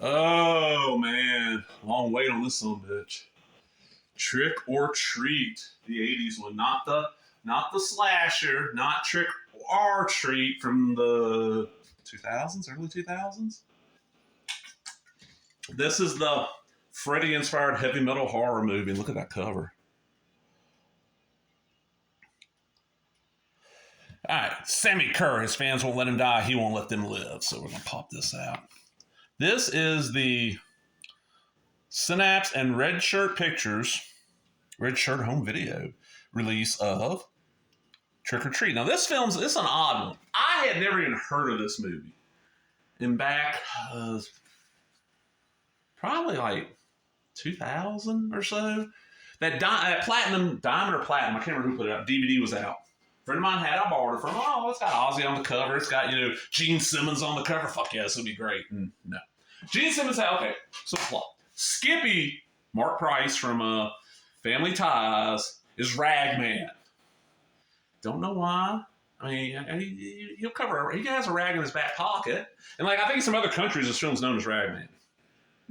Oh man, long wait on this little bitch. Trick or Treat, the '80s one, not the slasher, not Trick or Treat from the 2000s, early 2000s. This is the Freddy-inspired heavy metal horror movie. Look at that cover. All right, Sammy Kerr. His fans won't let him die. He won't let them live. So we're gonna pop this out. This is the Synapse and Red Shirt Pictures, Red Shirt Home Video release of Trick or Treat. Now this it's an odd one. I had never even heard of this movie. And back probably like 2000 or so, that platinum, diamond or platinum, I can't remember who put it out. DVD was out. A friend of mine had, I borrowed it from. Oh, it's got Ozzy on the cover. It's got Gene Simmons on the cover. Fuck yeah, this will be great. And no, Gene Simmons had So plot. Skippy, Mark Price from Family Ties, is Ragman. Don't know why. I mean, he'll cover. He has a rag in his back pocket, and I think in some other countries, this film's known as Ragman.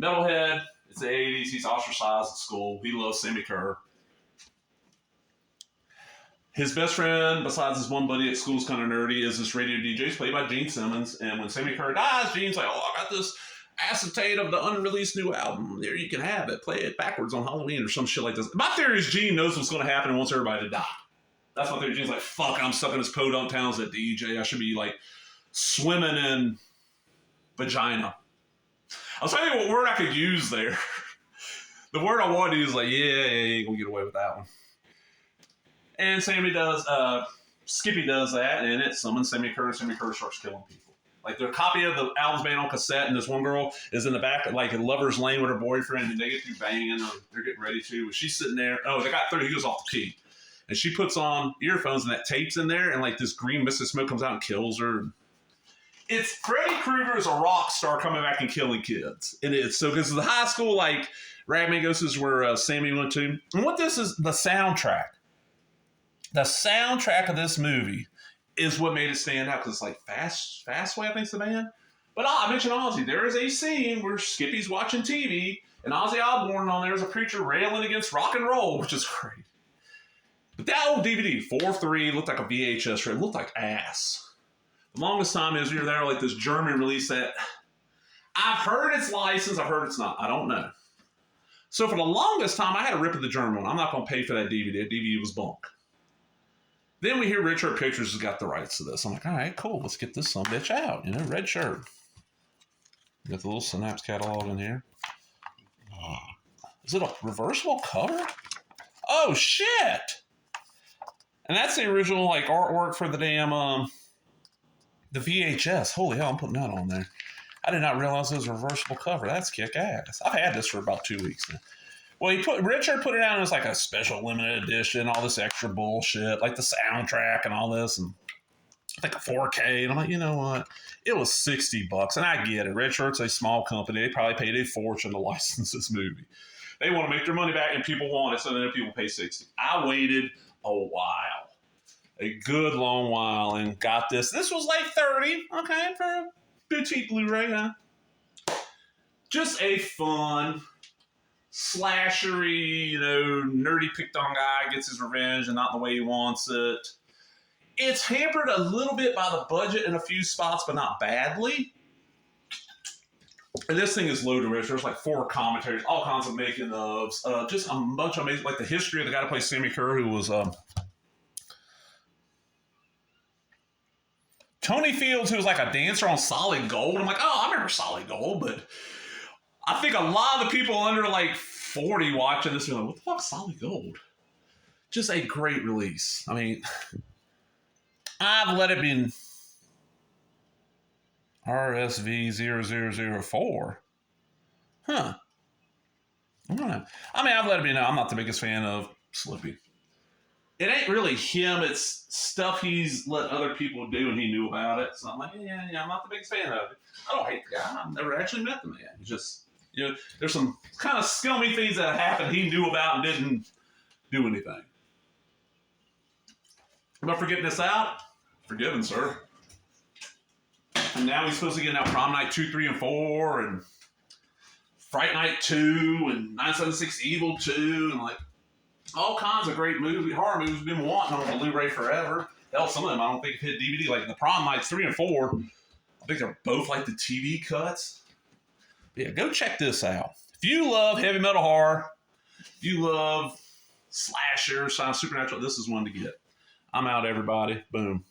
Metalhead. It's the '80s. He's ostracized at school. He loves Sammy Kerr. His best friend, besides his one buddy at school, is kind of nerdy, is this radio DJ. He's played by Gene Simmons. And when Sammy Kerr dies, Gene's like, "Oh, I got this acetate of the unreleased new album. There, you can have it. Play it backwards on Halloween or some shit like this." My theory is Gene knows what's going to happen and wants everybody to die. That's my theory. Gene's like, "Fuck, I'm stuck in this podunk town as a DJ. I should be swimming in vagina." I'll tell you what word I could use there. The word I wanted to use yeah, you ain't gonna get away with that one. And Skippy does that, and it summons Sammy Kerr, and Sammy Kerr starts killing people. Their copy of the album's made on cassette, and this one girl is in the back, a lover's lane with her boyfriend, and they get through banging, or they're getting ready to. She's sitting there. Oh, they got 30. He goes off the key. And she puts on earphones, and that tape's in there, and this green mist of smoke comes out and kills her. It's Freddy Krueger is a rock star coming back and killing kids. It is. So, because the high school, Ragman Ghost is where Sammy went to. And what this is, the soundtrack. The soundtrack of this movie is what made it stand out, because it's Fastway, I think, is the band. But I mentioned Ozzy. There is a scene where Skippy's watching TV, and Ozzy Osbourne on there is a preacher railing against rock and roll, which is great. But that old DVD, 4:3, looked like a VHS. It looked like ass. The longest time is we were there, this German release that I've heard it's licensed, I've heard it's not. I don't know. So for the longest time, I had a rip of the German one. I'm not going to pay for that DVD. That DVD was bunk. Then we hear Red Shirt Pictures has got the rights to this. I'm like, all right, cool. Let's get this sumbitch out. Red Shirt. Got the little Synapse catalog in here. Is it a reversible cover? Oh, shit! And that's the original, artwork for the damn, the VHS. Holy hell, I'm putting that on there. I did not realize it was a reversible cover. That's kick-ass. I've had this for about 2 weeks now. Well, Richard put it out as a special limited edition, all this extra bullshit, the soundtrack and all this, and I think a 4K. And I'm like, you know what? It was $60, and I get it. Red Shirt's a small company. They probably paid a fortune to license this movie. They want to make their money back, and people want it, so then people pay $60. I waited a while, a good long while, and got this. This was $30, okay, for a boutique Blu-ray, huh? Just a fun, slashery, nerdy picked on guy gets his revenge and not the way he wants it. It's hampered a little bit by the budget in a few spots, but not badly. And this thing is loaded rich. There's 4 commentaries, all kinds of making ofs, just a bunch of amazing, the history of the guy who plays Sammy Kerr, who was Tony Fields, who was a dancer on Solid Gold. I'm oh, I remember Solid Gold, but I think a lot of the people under 40 watching this are what the fuck's Solid Gold? Just a great release. I mean, I've let it be RSV0004. Huh. I don't know. I've let it be known I'm not the biggest fan of Slippy. It ain't really him. It's stuff he's let other people do and he knew about it. So I'm yeah, I'm not the biggest fan of it. I don't hate the guy. I've never actually met the man. He's just, there's some kind of scummy things that happened he knew about and didn't do anything. Am I forgetting this out? Forgiven, sir. And now he's supposed to get out Prom Night 2, 3, and 4, and Fright Night 2 and 976 Evil 2 and like all kinds of great horror movies we've been wanting on Blu-ray forever. Hell, some of them I don't think have hit DVD. Like the Prom Nights 3 and 4, I think they're both like the TV cuts. But yeah, go check this out. If you love heavy metal horror, if you love slasher, science supernatural, this is one to get. I'm out, everybody. Boom.